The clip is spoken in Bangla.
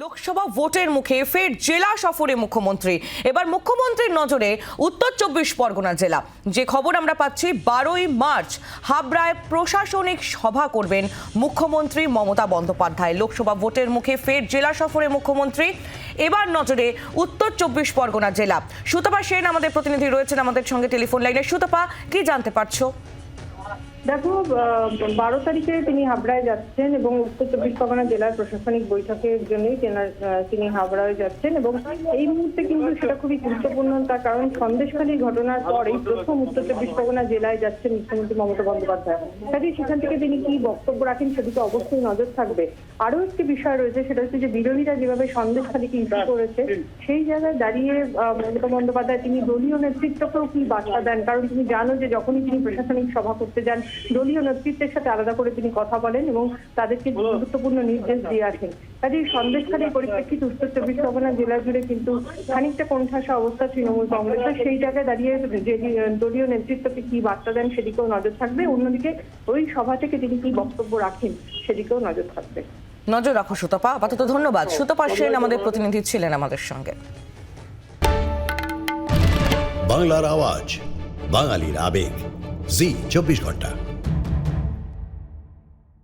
লোকসভা ভোটের মুখে ফের জেলা সফরে মুখ্যমন্ত্রী। এবার মুখ্যমন্ত্রীর নজরে উত্তর 24 পরগনা জেলা। যে খবর আমরা পাচ্ছি, 12ই মার্চ হাবড়ায় প্রশাসনিক সভা করবেন মুখ্যমন্ত্রী মমতা বন্দ্যোপাধ্যায়। লোকসভা ভোটের মুখে ফের জেলা সফরে মুখ্যমন্ত্রী। এবার নজরে উত্তর 24 পরগনা জেলা। সুতপা সেন আমাদের প্রতিনিধি রয়েছেন আমাদের সঙ্গে টেলিফোন লাইনে। সুতপা, কি জানতে পারছো? দেখো, 12 তারিখে তিনি হাবড়ায় যাচ্ছেন এবং উত্তর 24 পরগনা জেলার প্রশাসনিক বৈঠকের জন্যই তিনি হাবড়ায় যাচ্ছেন এবং এই মুহূর্তে কিন্তু সেটা খুবই গুরুত্বপূর্ণ। তার কারণ সন্দেশখালী ঘটনার পরেই প্রথম উত্তর 24 পরগনা জেলায় যাচ্ছেন মুখ্যমন্ত্রী মমতা বন্দ্যোপাধ্যায়। কাজে সেখান থেকে তিনি কি বক্তব্য রাখেন সেদিকে অবশ্যই নজর থাকবে। আরো একটি বিষয় রয়েছে, সেটা হচ্ছে যে বিরোধীরা যেভাবে সন্দেশখালীকে ইস্যু করেছে, সেই জায়গায় দাঁড়িয়ে মমতা বন্দ্যোপাধ্যায় তিনি দলীয় নেতৃত্বকেও কি বার্তা দেন। কারণ তুমি জানো যে যখনই তিনি প্রশাসনিক সভা করতে যান, দলীয় নেতৃত্বের সাথে আলাদা করে তিনি কথা বলেন এবং তাদেরকে গুরুত্বপূর্ণ নির্দেশ দিয়ে আসেন। কাজে সন্দেশখালীর পরিপ্রেক্ষিতে উত্তর 24 পরগনা জেলা জুড়ে কিন্তু খানিকটা কোণঠাসা অবস্থা তৃণমূল কংগ্রেসের। সেই জায়গায় দাঁড়িয়ে যে দলীয় নেতৃত্বকে কি বার্তা দেন সেদিকেও নজর থাকবে। অন্যদিকে ওই সভা থেকে তিনি কি বক্তব্য রাখেন সেদিকেও নজর থাকবে। নজর রাখো সুতপা। আপাতত ধন্যবাদ। সুতপা সেন আমাদের প্রতিনিধি ছিলেন আমাদের সঙ্গে। বাংলার আওয়াজ, বাঙালির আবেগ, জি 24 ঘন্টা।